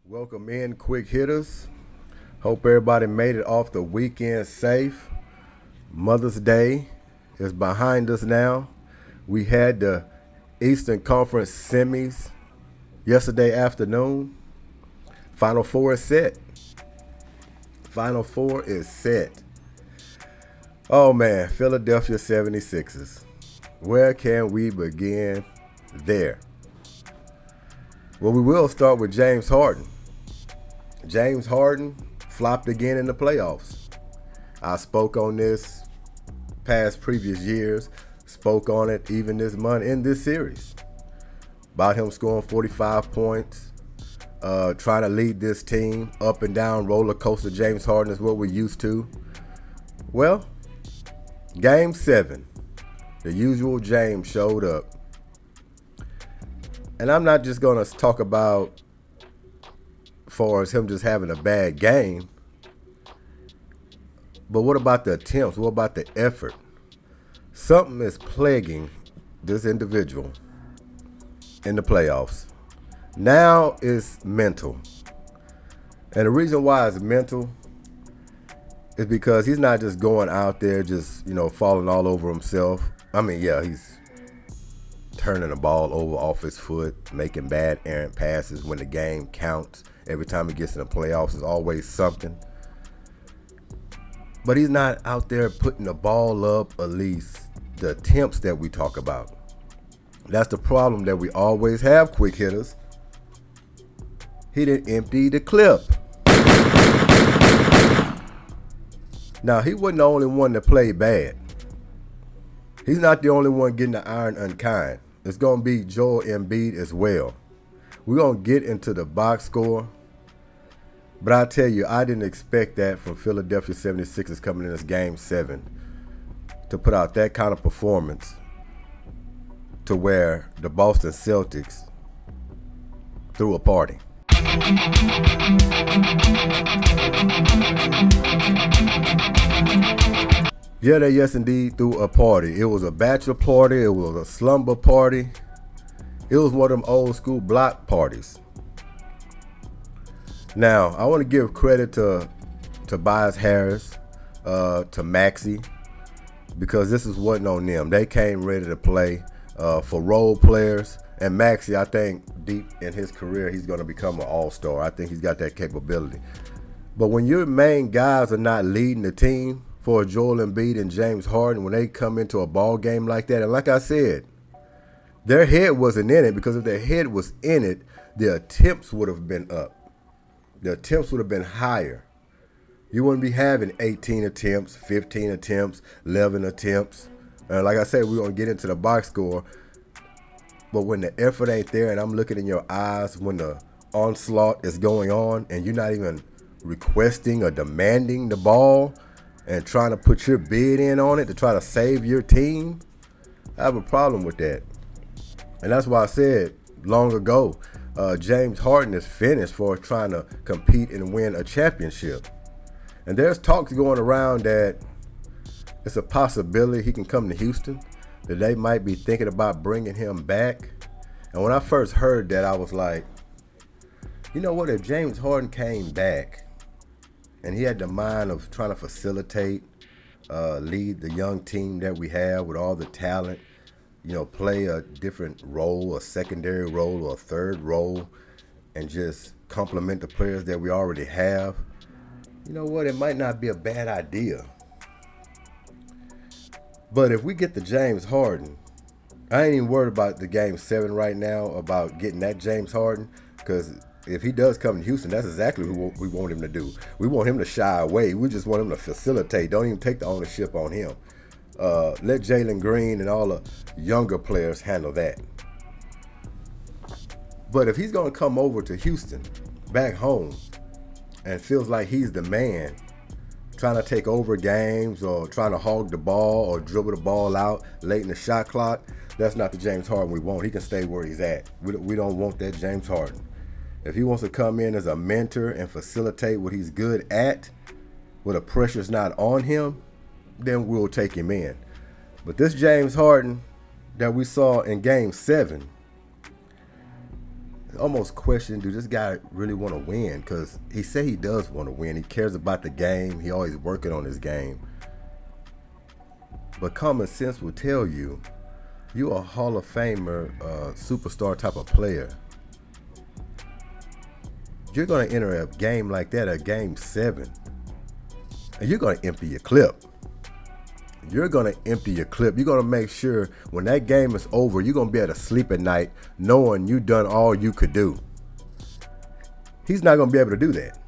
Welcome in, quick hitters. Hope everybody made it off the weekend safe. Mother's Day is behind us now. We had the Eastern Conference semis yesterday afternoon. Final Four is set. Final Four is set. Oh man, Philadelphia 76ers. Where can we begin there? Well, we will start with James Harden. James Harden flopped again in the playoffs. I spoke on this previous years, spoke on it even this month in this series. About him scoring 45 points, trying to lead this team. Up and down roller coaster James Harden is what we're used to. Well, Game 7, the usual James showed up. And I'm not just going to talk about far as him just having a bad game. But what about the attempts? What about the effort? Something is plaguing this individual in the playoffs. Now it's mental. And the reason why it's mental is because he's not just going out there just, falling all over himself. I mean, yeah, he's turning the ball over off his foot, making bad errant passes when the game counts. Every time he gets in the playoffs, there's always something. But he's not out there putting the ball up, at least the attempts that we talk about. That's the problem that we always have, quick hitters. He didn't empty the clip. Now, he wasn't the only one that played bad. He's not the only one getting the iron unkind. It's going to be Joel Embiid as well. We're going to get into the box score. But I tell you, I didn't expect that from Philadelphia 76ers coming in this Game 7 to put out that kind of performance to where the Boston Celtics threw a party. Yeah, they yes indeed threw a party. It was a bachelor party. It was a slumber party. It was one of them old school block parties. Now, I want to give credit to Tobias Harris, to Maxey, because this is wasn't on them. They came ready to play for role players. And Maxey, I think deep in his career, he's going to become an all-star. I think he's got that capability. But when your main guys are not leading the team for Joel Embiid and James Harden, when they come into a ball game like that, and like I said, their head wasn't in it, because if their head was in it, the attempts would have been up. The attempts would have been higher. You wouldn't be having 18 attempts, 15 attempts, 11 attempts. And like I said, we're going to get into the box score. But when the effort ain't there and I'm looking in your eyes when the onslaught is going on and you're not even requesting or demanding the ball and trying to put your bid in on it to try to save your team, I have a problem with that. And that's why I said long ago, James Harden is finished for trying to compete and win a championship. And there's talks going around that it's a possibility he can come to Houston, that they might be thinking about bringing him back. And when I first heard that, I was like, you know what, if James Harden came back and he had the mind of trying to facilitate, lead the young team that we have with all the talent, play a different role, a secondary role or a third role, and just complement the players that we already have, you know what, it might not be a bad idea. But if we get the James Harden, I ain't even worried about the Game 7 right now, about getting that James Harden, because if he does come to Houston, that's exactly what we want him to do. We want him to shy away. We just want him to facilitate. Don't even take the ownership on him. Let Jalen Green and all the younger players handle that. But if he's going to come over to Houston, back home, and feels like he's the man, trying to take over games or trying to hog the ball or dribble the ball out late in the shot clock, that's not the James Harden we want. He can stay where he's at. We don't want that James Harden. If he wants to come in as a mentor and facilitate what he's good at, where the pressure's not on him, then we'll take him in. But this James Harden that we saw in Game 7, almost question, do this guy really want to win? Because he said he does want to win. He cares about the game. He always working on his game. But common sense will tell you, you're a Hall of Famer, superstar type of player. You're going to enter a game like that, a game 7, and you're going to empty your clip. You're going to empty your clip. You're going to make sure when that game is over, you're going to be able to sleep at night knowing you've done all you could do. He's not going to be able to do that.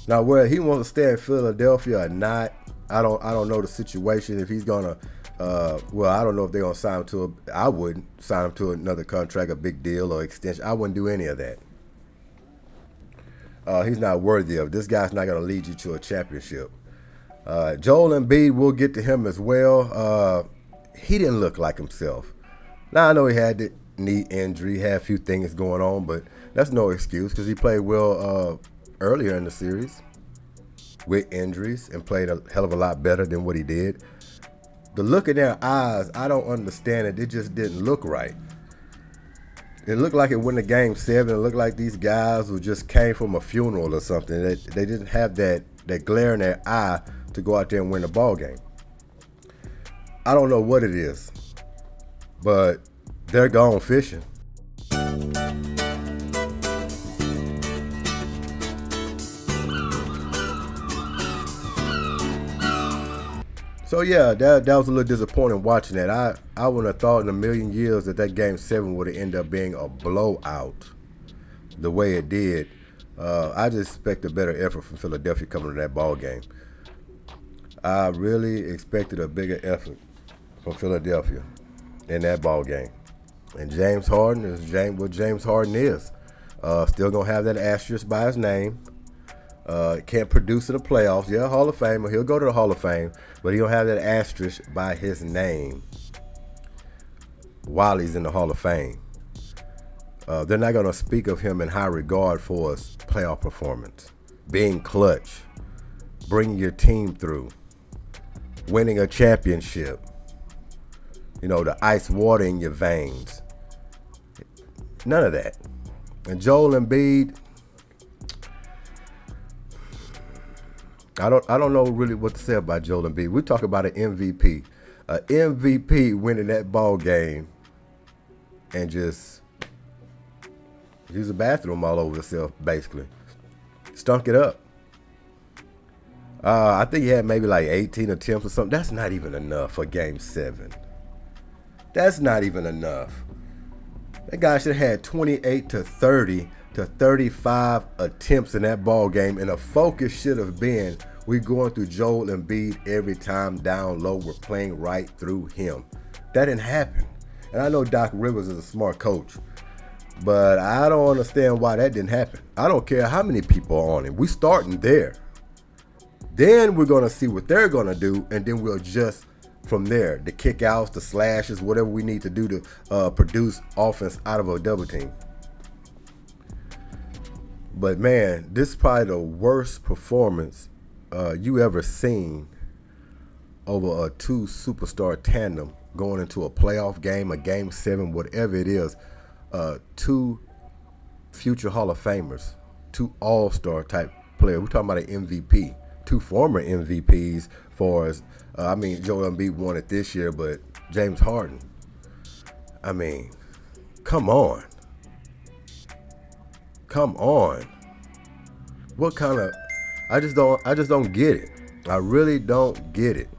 Now, whether he wants to stay in Philadelphia or not, I don't know the situation. If he's going to, I don't know if they're going to sign him to I wouldn't sign him to another contract, a big deal or extension. I wouldn't do any of that. He's not worthy of. This guy's not going to lead you to a championship. Joel Embiid, we'll get to him as well. He didn't look like himself. Now, I know he had the knee injury, had a few things going on, but that's no excuse because he played well earlier in the series with injuries and played a hell of a lot better than what he did. The look in their eyes, I don't understand it. It just didn't look right. It looked like it went to game 7. It looked like these guys who just came from a funeral or something. They didn't have that glare in their eye to go out there and win the ball game. I don't know what it is, but they're gone fishing. So yeah, that was a little disappointing watching that. I wouldn't have thought in a million years that game 7 would have ended up being a blowout the way it did. I just expect a better effort from Philadelphia coming to that ball game. I really expected a bigger effort from Philadelphia in that ball game. And James Harden is what James Harden is. Still gonna have that asterisk by his name. Can't produce in the playoffs. Yeah, Hall of Famer. He'll go to the Hall of Fame, but he don't have that asterisk by his name while he's in the Hall of Fame. They're not going to speak of him in high regard for his playoff performance, being clutch, bringing your team through, winning a championship, the ice water in your veins. None of that. And Joel Embiid, I don't know really what to say about Joel Embiid. We talk about an MVP. An MVP winning that ball game and just use the bathroom all over himself, basically. Stunk it up. I think he had maybe like 18 attempts or something. That's not even enough for game 7. That's not even enough. That guy should have had 28 to 30 to 35 attempts in that ball game, and the focus should have been we're going through Joel Embiid every time down low. We're playing right through him. That didn't happen. And I know Doc Rivers is a smart coach, but I don't understand why that didn't happen. I don't care how many people are on him. We're starting there. Then we're going to see what they're going to do, and then we'll adjust from there. The kickouts, the slashes, whatever we need to do to produce offense out of a double team. But man, this is probably the worst performance you ever seen over a 2 superstar tandem going into a playoff game, a game 7, whatever it is. 2 future Hall of Famers, 2 all-star type players. We're talking about an MVP, 2 former MVPs for us. Joel Embiid won it this year, but James Harden. Come on. Come on. What kind of I just don't get it. I really don't get it.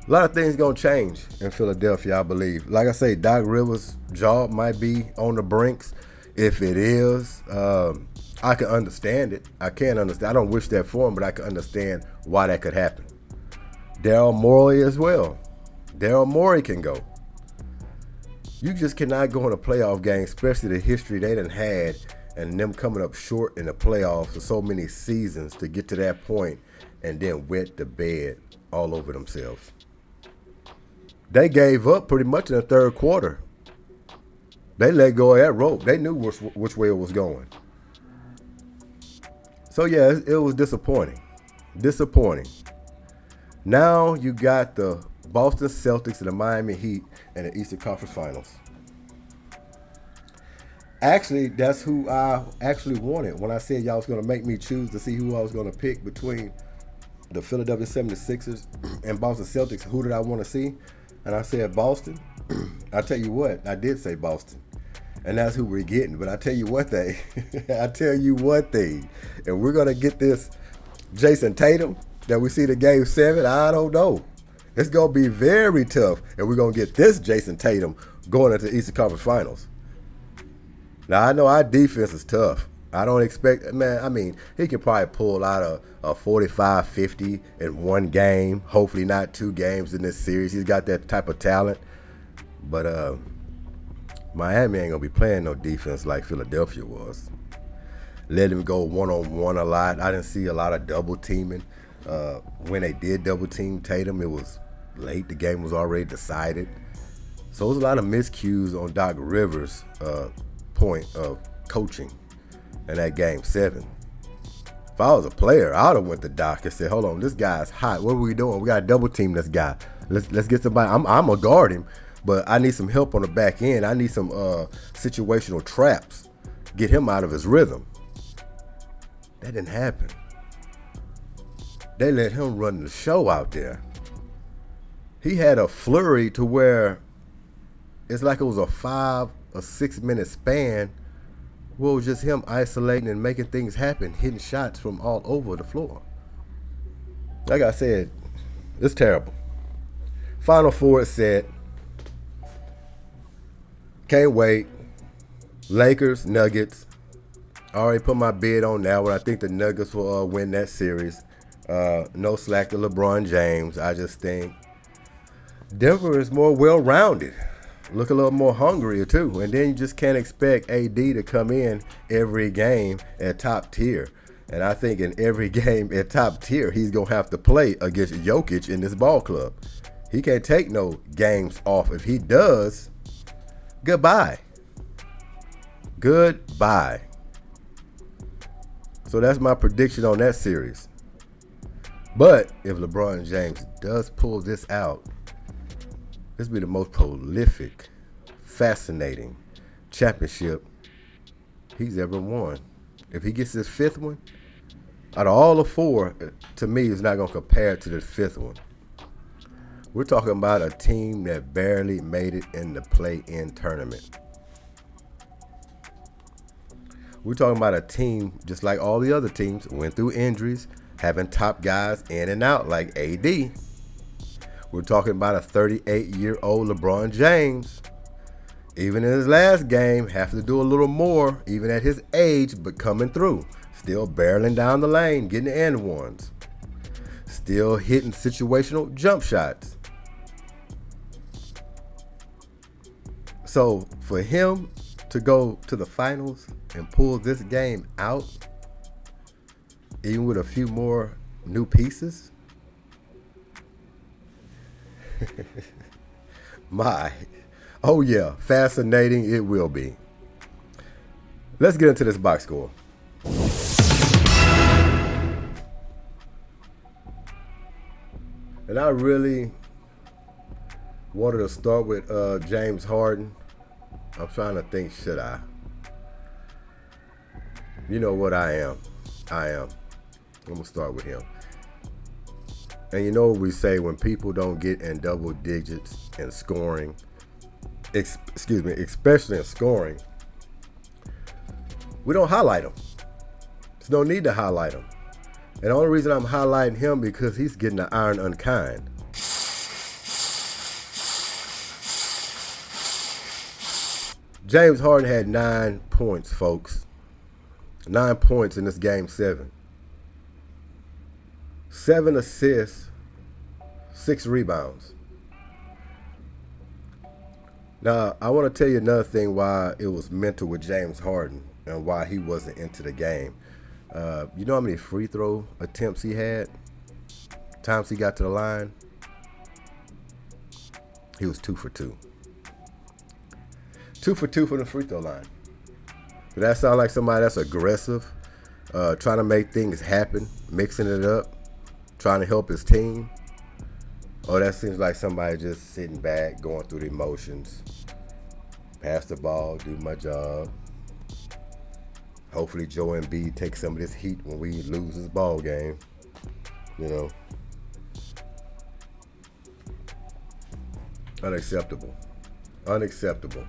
A lot of things gonna change in Philadelphia, I believe. Like I say, Doc Rivers' job might be on the brinks. If it is, I can understand it. I can understand. I don't wish that for him, but I can understand why that could happen. Daryl Morey as well. Daryl Morey can go. You just cannot go in a playoff game, especially the history they done had and them coming up short in the playoffs for so many seasons to get to that point and then wet the bed all over themselves. They gave up pretty much in the third quarter. They let go of that rope. They knew which way it was going. So yeah, it was disappointing. Disappointing. Now you got the Boston Celtics and the Miami Heat in the Eastern Conference Finals. Actually, that's who I actually wanted. When I said y'all was going to make me choose to see who I was going to pick between the Philadelphia 76ers and Boston Celtics, who did I want to see? And I said Boston. I tell you what, I did say Boston. And that's who we're getting. But I tell you what thing. I tell you one thing. And we're going to get this Jason Tatum that we see the game 7. I don't know. It's going to be very tough. And we're going to get this Jason Tatum going into the Eastern Conference Finals. Now, I know our defense is tough. I don't expect, man, I mean, he can probably pull out a 45-50 in one game. Hopefully not 2 games in this series. He's got that type of talent. But Miami ain't going to be playing no defense like Philadelphia was. Let him go one-on-one a lot. I didn't see a lot of double teaming. When they did double team Tatum, it was late. The game was already decided. So it was a lot of miscues on Doc Rivers' point of coaching in that game 7. If I was a player, I would have went to Doc and said, hold on, this guy's hot. What are we doing? We got to double team this guy. Let's get somebody. I'm going to guard him, but I need some help on the back end. I need some situational traps. Get him out of his rhythm. That didn't happen. They let him run the show out there. He had a flurry to where it's like it was a 5 or 6 minute span where it was just him isolating and making things happen, hitting shots from all over the floor. Like I said, it's terrible. Final Four is set. Can't wait. Lakers, Nuggets. I already put my bid on that one. I think the Nuggets will win that series. No slack to LeBron James. I just think Denver is more well-rounded. Look a little more hungrier, too. And then you just can't expect AD to come in every game at top tier. And I think in every game at top tier, he's going to have to play against Jokic in this ball club. He can't take no games off. If he does, goodbye. Goodbye. So that's my prediction on that series. But if LeBron James does pull this out, this will be the most prolific, fascinating championship he's ever won. If he gets his 5th one, out of all the 4, to me, it's not going to compare to the 5th one. We're talking about a team that barely made it in the play-in tournament. We're talking about a team, just like all the other teams, went through injuries, having top guys in and out like AD. We're talking about a 38-year-old LeBron James. Even in his last game, have to do a little more, even at his age, but coming through. Still barreling down the lane, getting the end ones. Still hitting situational jump shots. So for him to go to the finals and pull this game out, even with a few more new pieces, oh yeah, fascinating it will be. Let's get into this box score. And I really wanted to start with James Harden. I'm trying to think, should I? You know what I am. I'm going to start with him. And you know what we say when people don't get in double digits in scoring, especially in scoring, we don't highlight them. There's no need to highlight them. And the only reason I'm highlighting him because he's getting the iron unkind. James Harden had 9 points, folks. 9 points in this game 7. 7 assists, 6 rebounds. Now, I want to tell you another thing why it was mental with James Harden and why he wasn't into the game. You know how many free throw attempts he had? Times he got to the line? He was 2 for 2. 2 for 2 from the free throw line. Does that sound like somebody that's aggressive, trying to make things happen, mixing it up, trying to help his team? Or that seems like somebody just sitting back, going through the emotions. Pass the ball, do my job. Hopefully Joe Embiid takes some of this heat when we lose this ball game. You know. Unacceptable. Unacceptable.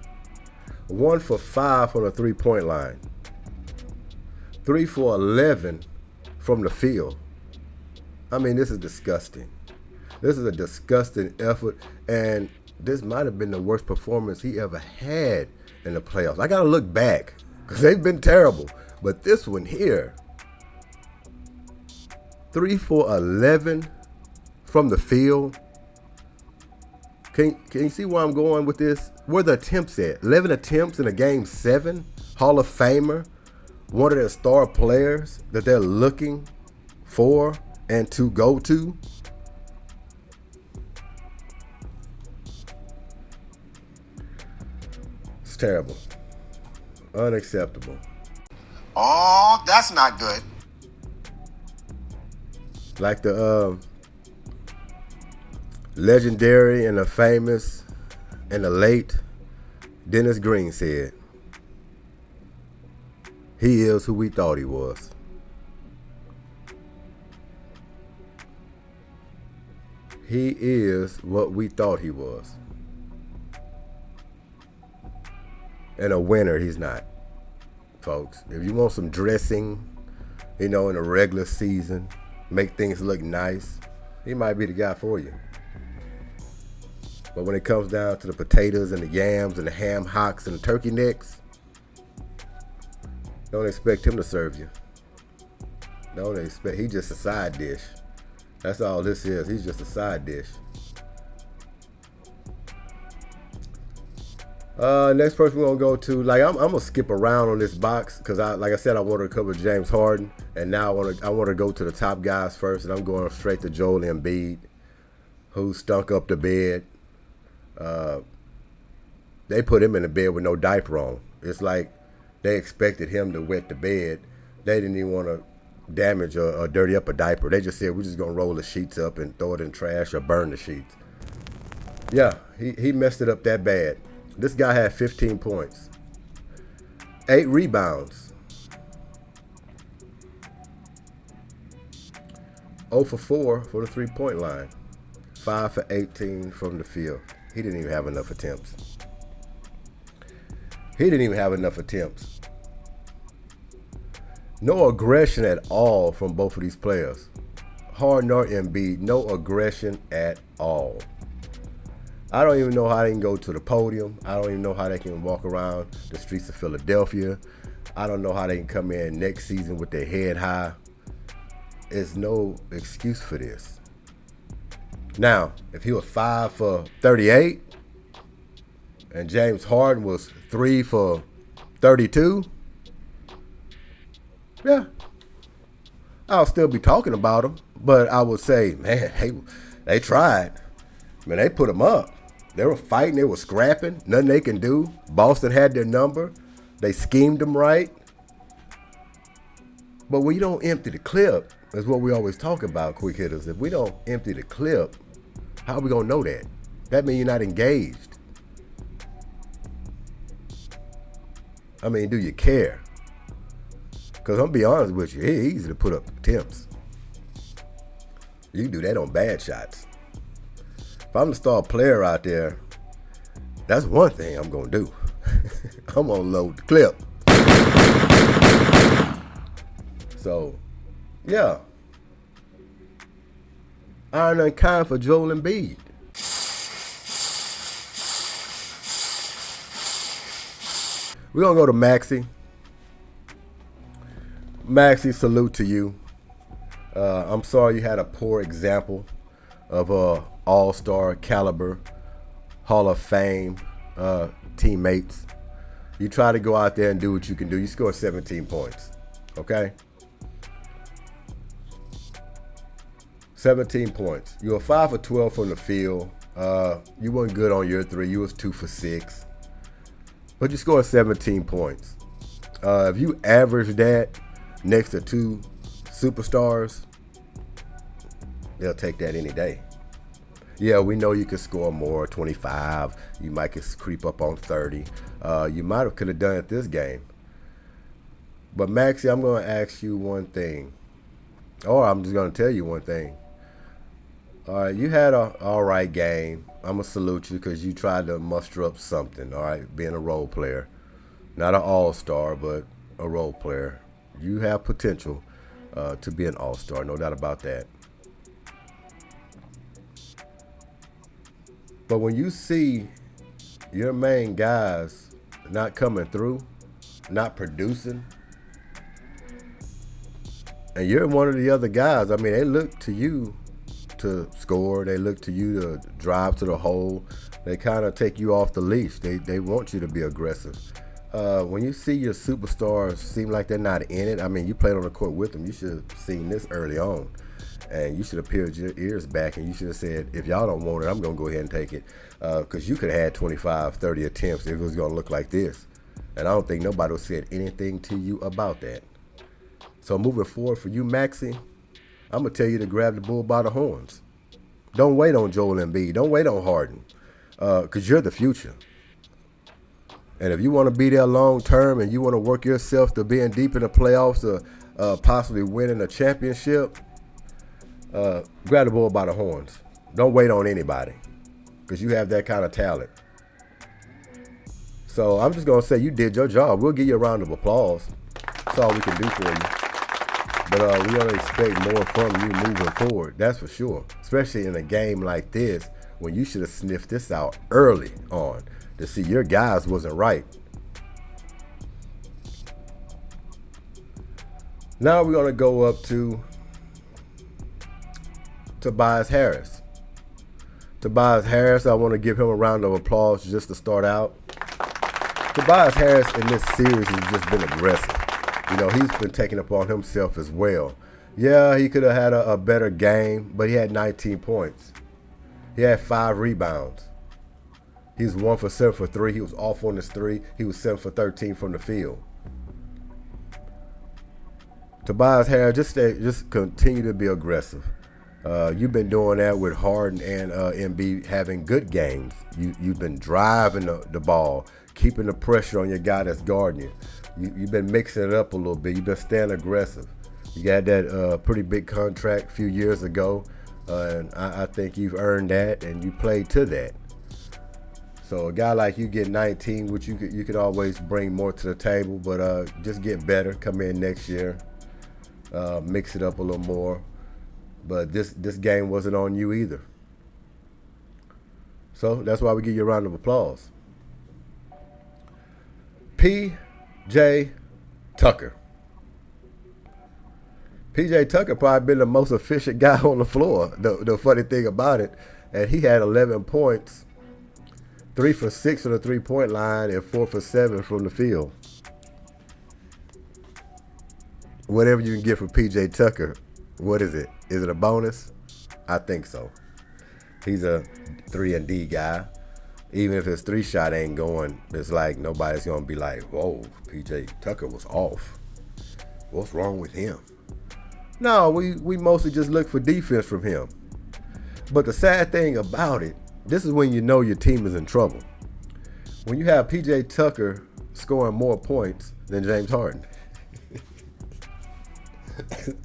1 for 5 on the 3-point line. 3 for 11 from the field. I mean, this is disgusting. This is a disgusting effort, and this might have been the worst performance he ever had in the playoffs. I got to look back because they've been terrible. But this one here, 3 for 11 from the field. Can you see where I'm going with this? Where the attempts at? 11 attempts in a game 7. Hall of Famer. One of their star players that they're looking for and to go to. It's terrible. Unacceptable. Oh, that's not good. Like the legendary and the famous and the late Dennis Green said, he is who we thought he was. He is what we thought he was. And a winner, he's not, folks. If you want some dressing, in a regular season, make things look nice, he might be the guy for you. But when it comes down to the potatoes and the yams and the ham hocks and the turkey necks, don't expect him to serve you. Don't expect. He's just a side dish. That's all this is. He's just a side dish. Next person we're gonna go to. Like I'm gonna skip around on this box because like I said, I wanted to cover James Harden, and now I want to go to the top guys first, and I'm going straight to Joel Embiid, who stunk up the bed. They put him in the bed with no diaper on. It's like they expected him to wet the bed. They didn't even want to damage or dirty up a diaper. They just said, we're just going to roll the sheets up and throw it in trash or burn the sheets. Yeah, he messed it up that bad. This guy had 15 points. 8 rebounds. 0 for 4 for the 3-point line. 5 for 18 from the field. He didn't even have enough attempts. No aggression at all from both of these players. Harden or Embiid, no aggression at all. I don't even know how they can go to the podium. I don't even know how they can walk around the streets of Philadelphia. I don't know how they can come in next season with their head high. There's no excuse for this. Now, if he was 5 for 38 and James Harden was 3 for 32, yeah, I'll still be talking about him. But I would say, man, they tried. Man, they put him up. They were fighting. They were scrapping. Nothing they can do. Boston had their number. They schemed them right. But when you don't empty the clip, is what we always talk about, quick hitters. If we don't empty the clip, how are we going to know that? That means you're not engaged. I mean, do you care? Because I'm going to be honest with you, it's easy to put up attempts. You can do that on bad shots. If I'm the star player out there, that's one thing I'm going to do. I'm going to load the clip. So, yeah. Iron and kind for Joel Embiid. We're going to go to Maxey. Maxey, salute to you. I'm sorry you had a poor example of all-star caliber, Hall of Fame teammates. You try to go out there and do what you can do. You score 17 points, okay? 17 points. You were 5 for 12 from the field. You weren't good on your 3. You was 2 for 6. But you scored 17 points. If you average that next to 2 superstars, they'll take that any day. Yeah, we know you could score more, 25. You might could creep up on 30. You might have could have done it this game. But Maxie, I'm going to ask you one thing. Or I'm just going to tell you one thing. All right, you had a all right game. I'm going to salute you because you tried to muster up something, all right, being a role player. Not an all-star, but a role player. You have potential to be an all-star, no doubt about that. But when you see your main guys not coming through, not producing, and you're one of the other guys, I mean, they look to you to score. They look to you to drive to the hole. They kind of take you off the leash. They want you to be aggressive. When you see your superstars seem like they're not in it, I mean, you played on the court with them. You should have seen this early on. And you should have peeled your ears back and you should have said, if y'all don't want it, I'm going to go ahead and take it. Because you could have had 25, 30 attempts if it was going to look like this. And I don't think nobody would said anything to you about that. So moving forward for you, Maxie, I'm going to tell you to grab the bull by the horns. Don't wait on Joel Embiid. Don't wait on Harden. Because you're the future. And if you want to be there long term and you want to work yourself to being deep in the playoffs to possibly winning a championship, grab the bull by the horns. Don't wait on anybody because you have that kind of talent. So I'm just going to say you did your job. We'll give you a round of applause. That's all we can do for you. But we don't expect more from you moving forward. That's for sure. Especially in a game like this when you should have sniffed this out early on to see your guys wasn't right. Now we're going to go up to Tobias Harris. Tobias Harris, I want to give him a round of applause just to start out. Tobias Harris in this series has just been aggressive. You know, he's been taking upon himself as well. Yeah, he could have had a better game, but he had 19 points. He had 5 rebounds. He was 1 for 7 for 3. He was off on his 3. He was 7 for 13 from the field. Tobias Harris, just continue to be aggressive. You've been doing that with Harden and Embiid having good games. You've been driving the ball, keeping the pressure on your guy that's guarding you. You've been mixing it up a little bit. You've been staying aggressive. You got that pretty big contract a few years ago, and I think you've earned that, and you played to that. So a guy like you get 19, which you could always bring more to the table, but just get better. Come in next year, mix it up a little more. But this game wasn't on you either. So that's why we give you a round of applause. P.J. Tucker. P.J. Tucker probably been the most efficient guy on the floor. The funny thing about it, and he had 11 points, 3 for 6 from the three-point line, and 4 for 7 from the field. Whatever you can get from P.J. Tucker, what is it? Is it a bonus? I think so. He's a 3-and-D guy. Even if his 3-shot ain't going, it's like nobody's going to be like, whoa, P.J. Tucker was off. What's wrong with him? No, we mostly just look for defense from him. But the sad thing about it, this is when you know your team is in trouble. When you have P.J. Tucker scoring more points than James Harden.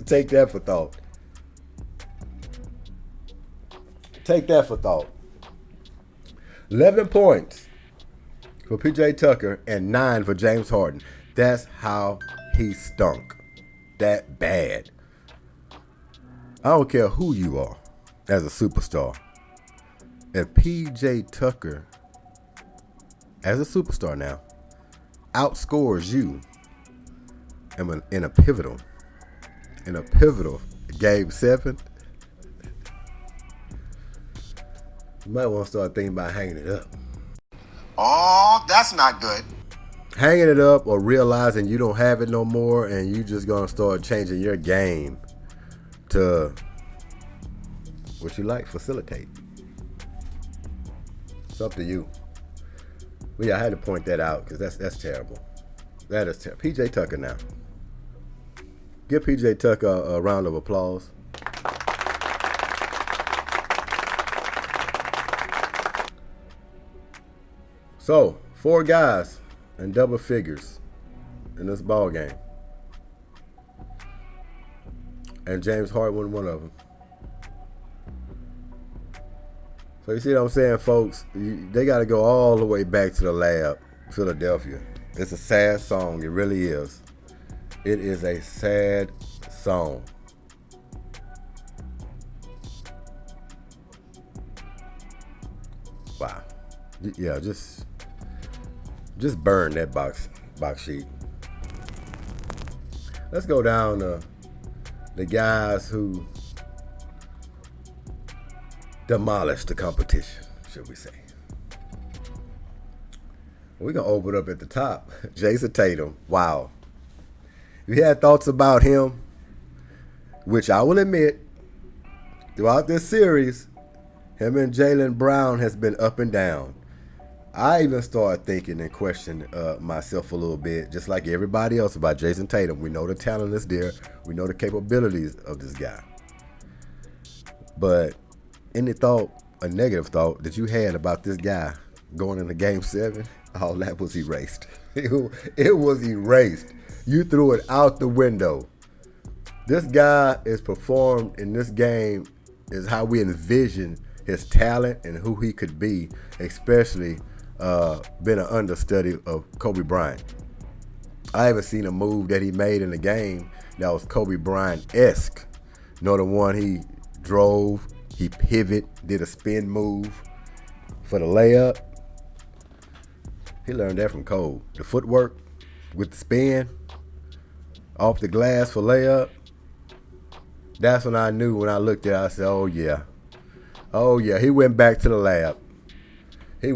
Take that for thought. Take that for thought. 11 points for P.J. Tucker and 9 for James Harden. That's how he stunk. That bad. I don't care who you are as a superstar. If P.J. Tucker, as a superstar now, outscores you in a pivotal game 7, you might want to start thinking about hanging it up. Oh, that's not good. Hanging it up or realizing you don't have it no more and you just going to start changing your game to what you like, facilitate. It's up to you. But yeah, I had to point that out because that's terrible. That is terrible. P.J. Tucker now. Give P.J. Tucker a round of applause. So, 4 guys in double figures in this ball game. And James Harden wasn't one of them. So you see what I'm saying, folks? They got to go all the way back to the lab, Philadelphia. It's a sad song. It really is. It is a sad song. Wow. Yeah, just burn that box sheet. Let's go down to the guys who demolished the competition, should we say. We're going to open up at the top. Jason Tatum. Wow. If you had thoughts about him, which I will admit, throughout this series, him and Jaylen Brown has been up and down. I even started thinking and questioning myself a little bit, just like everybody else, about Jason Tatum. We know the talent is there. We know the capabilities of this guy. But any thought, a negative thought that you had about this guy going into Game 7, all that was erased. It was erased. You threw it out the window. This guy is performed in this game is how we envision his talent and who he could be, especially been an understudy of Kobe Bryant. I haven't seen a move that he made in the game that was Kobe Bryant-esque. The one he drove, he pivot, did a spin move for the layup. He learned that from Kobe. The footwork with the spin off the glass for layup. That's when I knew. When I looked at it, I said, oh yeah, he went back to the lab. He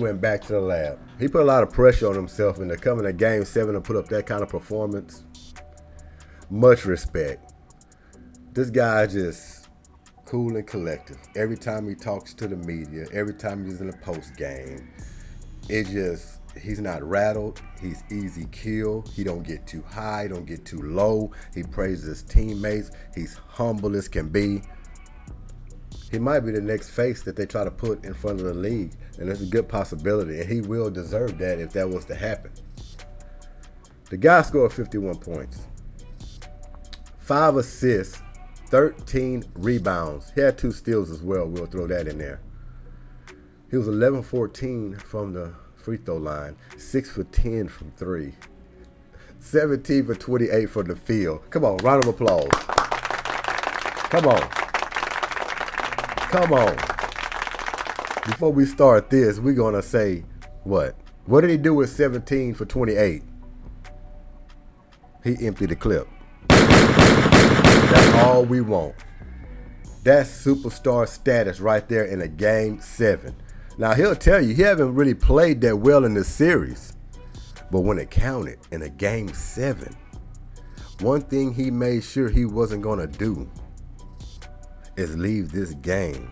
put a lot of pressure on himself, and to come into Game 7 and put up that kind of performance, much respect. This guy is just cool and collective. Every time he talks to the media, every time he's in the post game, he's not rattled. He's easy kill. He don't get too high, don't get too low. He praises his teammates. He's humble as can be. He might be the next face that they try to put in front of the league, and it's a good possibility, and he will deserve that if that was to happen. The guy scored 51 points, 5 assists, 13 rebounds. He had 2 steals as well. We'll throw that in there. He was 11-14 from the free throw line, 6 for 10 from 3, 17 for 28 from the field. Come on, round of applause. Come on. Before we start this, we're going to say what? What did he do with 17 for 28? He emptied the clip. That's all we want. That's superstar status right there in a Game 7. Now, he'll tell you he haven't really played that well in this series. But when it counted in a Game 7, one thing he made sure he wasn't going to do is leave this game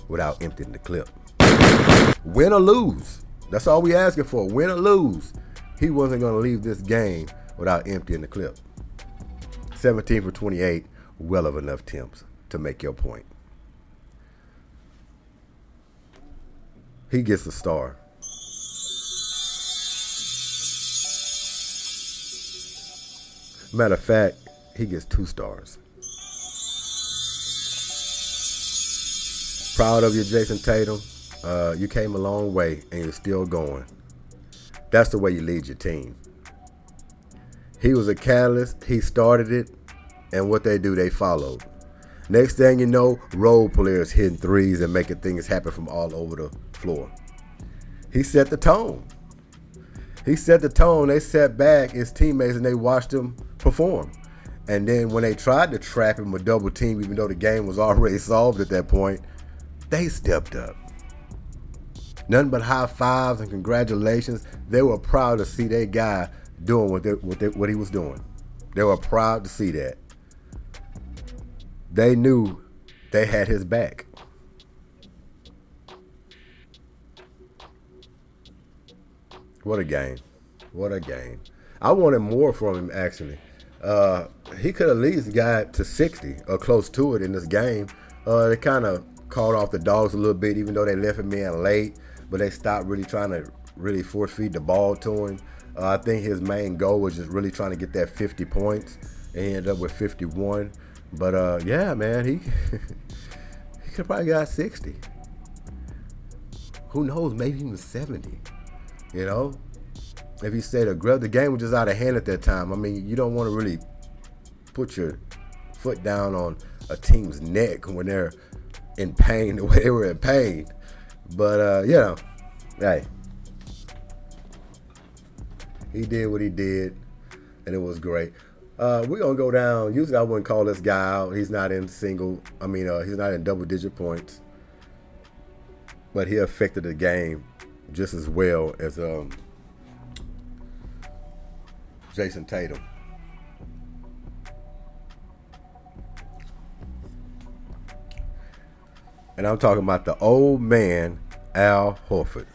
without emptying the clip. Win or lose. That's all we asking for. Win or lose. He wasn't going to leave this game without emptying the clip. 17 for 28, well of enough attempts to make your point. He gets a star. Matter of fact, he gets 2 stars. Proud of you, Jason Tatum. You came a long way, and you're still going. That's the way you lead your team. He was a catalyst. He started it, and what they do, they followed. Next thing you know, role players hitting threes and making things happen from all over the floor. He set the tone. They sat back, his teammates, and they watched him perform. And then when they tried to trap him with double team, even though the game was already solved at that point, they stepped up. Nothing but high fives and congratulations. They were proud to see their guy doing what he was doing. They were proud to see that. They knew they had his back. What a game. I wanted more from him, actually. He could at least got to 60 or close to it in this game. They kind of called off the dogs a little bit, even though they left him in late, but they stopped really trying to really force feed the ball to him. I think his main goal was just really trying to get that 50 points, and he ended up with 51. But yeah, man, he could probably got 60. Who knows? Maybe even 70. You know, if he stayed aggressive, the game was just out of hand at that time. I mean, you don't want to really put your foot down on a team's neck when they're in pain the way they were in pain. But you know, hey, he did what he did, and it was great. We're gonna go down. Usually, I wouldn't call this guy out. He's not in he's not in double-digit points, but he affected the game just as well as Jason Tatum. And I'm talking about the old man, Al Horford.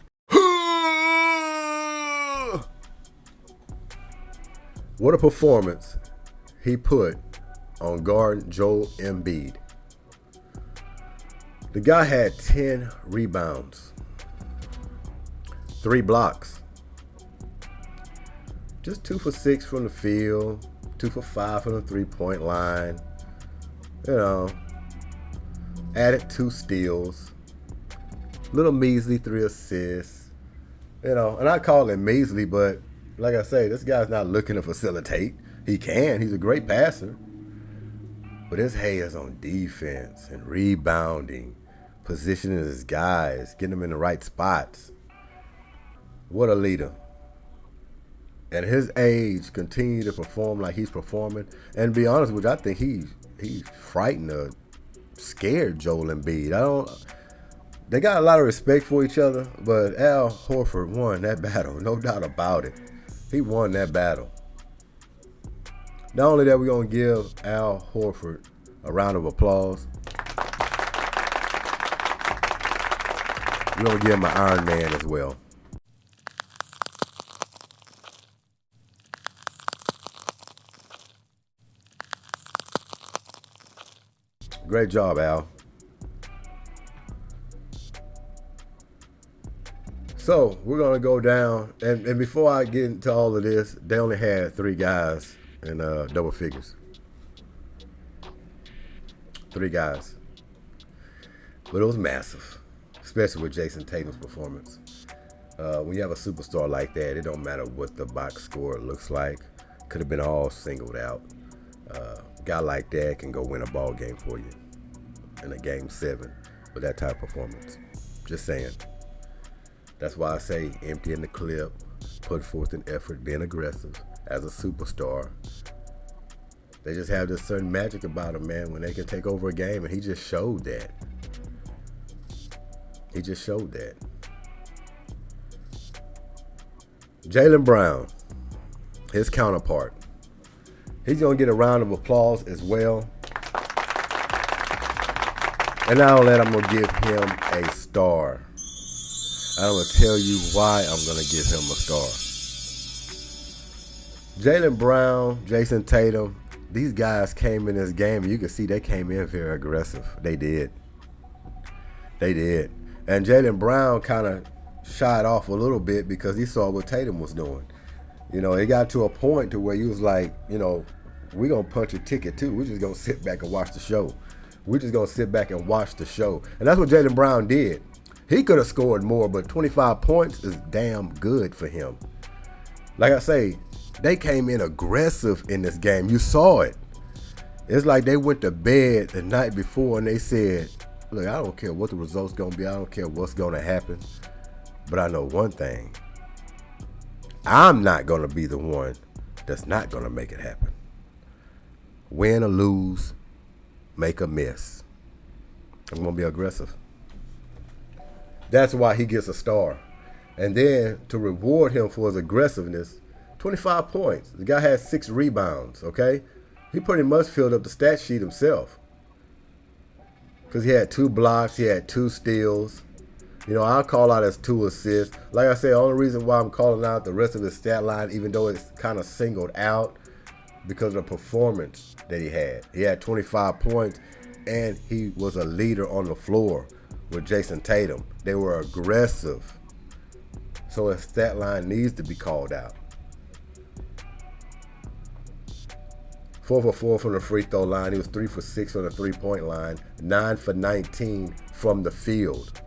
What a performance he put on guard Joel Embiid. The guy had 10 rebounds, 3 blocks, just 2 for 6 from the field, 2 for 5 from the 3-point line. You know, added 2 steals, little measly 3 assists. You know, and I call him measly, but like I say, this guy's not looking to facilitate. He can. He's a great passer. But his head is on defense and rebounding, positioning his guys, getting them in the right spots. What a leader. At his age, continue to perform like he's performing. And to be honest with you, I think he's frightened or scared Joel Embiid. They got a lot of respect for each other, but Al Horford won that battle, no doubt about it. He won that battle. Not only that, we're going to give Al Horford a round of applause. We're going to give him an Iron Man as well. Great job, Al. So we're going to go down. And before I get into all of this, they only had 3 guys in double figures. 3 guys. But it was massive, especially with Jason Tatum's performance. When you have a superstar like that, it don't matter what the box score looks like. Could have been all singled out. A guy like that can go win a ball game for you in a game 7 with that type of performance. Just saying. That's why I say empty in the clip, put forth an effort, being aggressive as a superstar. They just have this certain magic about them, man, when they can take over a game, and he just showed that. He just showed that. Jaylen Brown, his counterpart. He's going to get a round of applause as well. And not only that, I'm going to give him a star. I'm going to tell you why I'm going to give him a star. Jaylen Brown, Jason Tatum, these guys came in this game, and you can see they came in very aggressive. They did. They did. And Jaylen Brown kind of shied off a little bit because he saw what Tatum was doing. You know, it got to a point to where he was like, you know, we're going to punch a ticket too. We're just going to sit back and watch the show. We're just going to sit back and watch the show. And that's what Jaylen Brown did. He could have scored more, but 25 points is damn good for him. Like I say, they came in aggressive in this game. You saw it. It's like they went to bed the night before and they said, look, I don't care what the result's going to be. I don't care what's going to happen. But I know one thing. I'm not going to be the one that's not going to make it happen. Win or lose, make a mess. I'm going to be aggressive. That's why he gets a star. And then to reward him for his aggressiveness, 25 points. The guy had 6 rebounds, okay? He pretty much filled up the stat sheet himself. Because he had 2 blocks, he had 2 steals. You know, I'll call out his 2 assists. Like I said, the only reason why I'm calling out the rest of his stat line, even though it's kind of singled out, because of the performance that he had. He had 25 points, and he was a leader on the floor with Jason Tatum. They were aggressive. So his stat line needs to be called out. 4 for 4 from the free throw line. He was 3 for 6 on the three-point line. 9 for 19 from the field.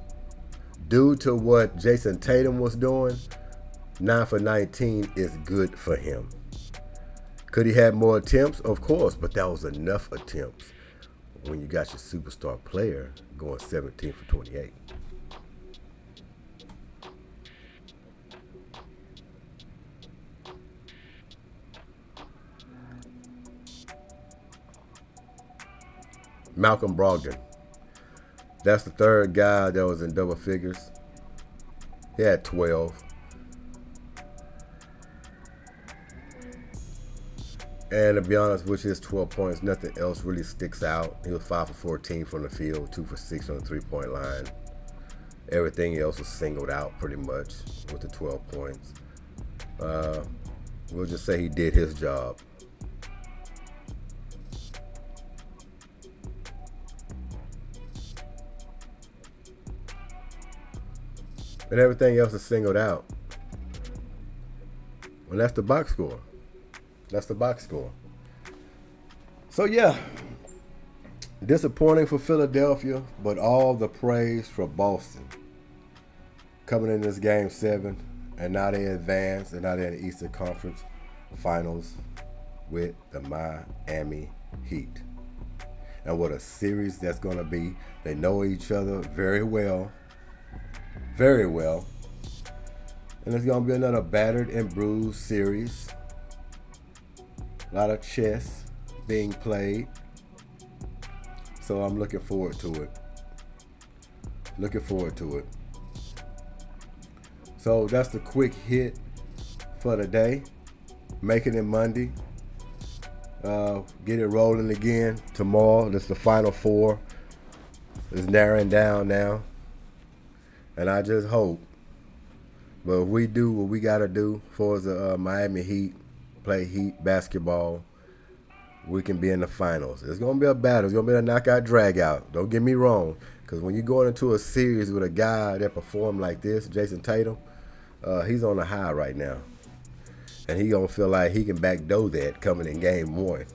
Due to what Jason Tatum was doing, 9 for 19 is good for him. Could he have more attempts? Of course, but that was enough attempts when you got your superstar player going 17 for 28. Malcolm Brogdon. That's the third guy that was in double figures. He had 12. And to be honest, with his 12 points, nothing else really sticks out. He was 5 for 14 from the field, 2 for 6 on the three-point line. Everything else was singled out pretty much with the 12 points. We'll just say he did his job. And everything else is singled out. And that's the box score. That's the box score. So, yeah. Disappointing for Philadelphia, but all the praise for Boston. Coming in this game 7, and now they advance, and now they're in the Eastern Conference Finals with the Miami Heat. And what a series that's going to be. They know each other very well. Very well. And it's going to be another battered and bruised series. A lot of chess being played. So I'm looking forward to it. Looking forward to it. So that's the quick hit for the day. Making it Monday. Get it rolling again tomorrow. This is the final 4. It's narrowing down now. And I just hope. But if we do what we got to do for the Miami Heat, play Heat basketball, we can be in the finals. It's going to be a battle. It's going to be a knockout drag out. Don't get me wrong. Because when you're going into a series with a guy that performed like this, Jason Tatum, he's on a high right now. And he's going to feel like he can backdoor that coming in game 1.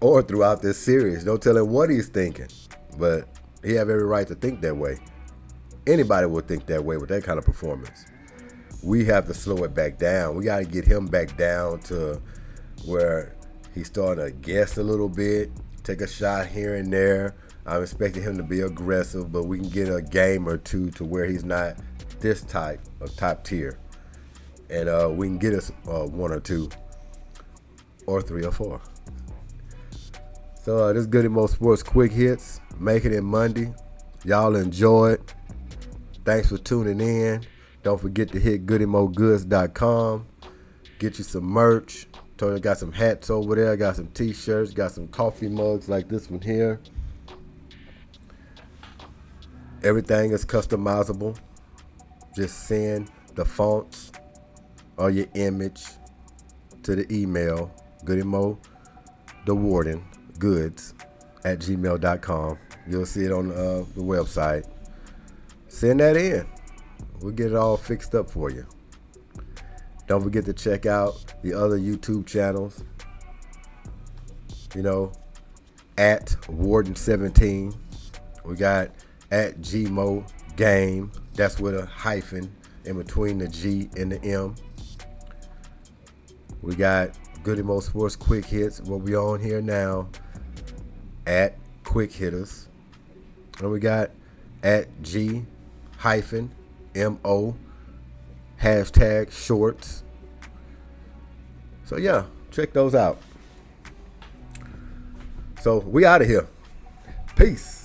Or throughout this series. Don't tell him what he's thinking. But he have every right to think that way. Anybody would think that way with that kind of performance. We have to slow it back down. We got to get him back down to where he's starting to guess a little bit, take a shot here and there. I'm expecting him to be aggressive, but we can get a game or two to where he's not this type of top tier. And we can get us 1 or 2 or 3 or 4. So this is Goodymo Sports Quick Hits. Making it Monday. Y'all enjoy it. Thanks for tuning in. Don't forget to hit GoodyMoGoods.com. Get you some merch. Told you I got some hats over there. Got some t-shirts. Got some coffee mugs like this one here. Everything is customizable. Just send the fonts or your image to the email Goodymo the Warden Goods at gmail.com. You'll see it on the website. Send that in. We'll get it all fixed up for you. Don't forget to check out the other YouTube channels. You know, at Warden17. We got at MoGame. That's with a hyphen in between the G and the M. We got Goodymo Sports Quick Hits. What we on here now at Quick Hitters. And we got at G-MO #shorts. So yeah, check those out. So we out of here. Peace.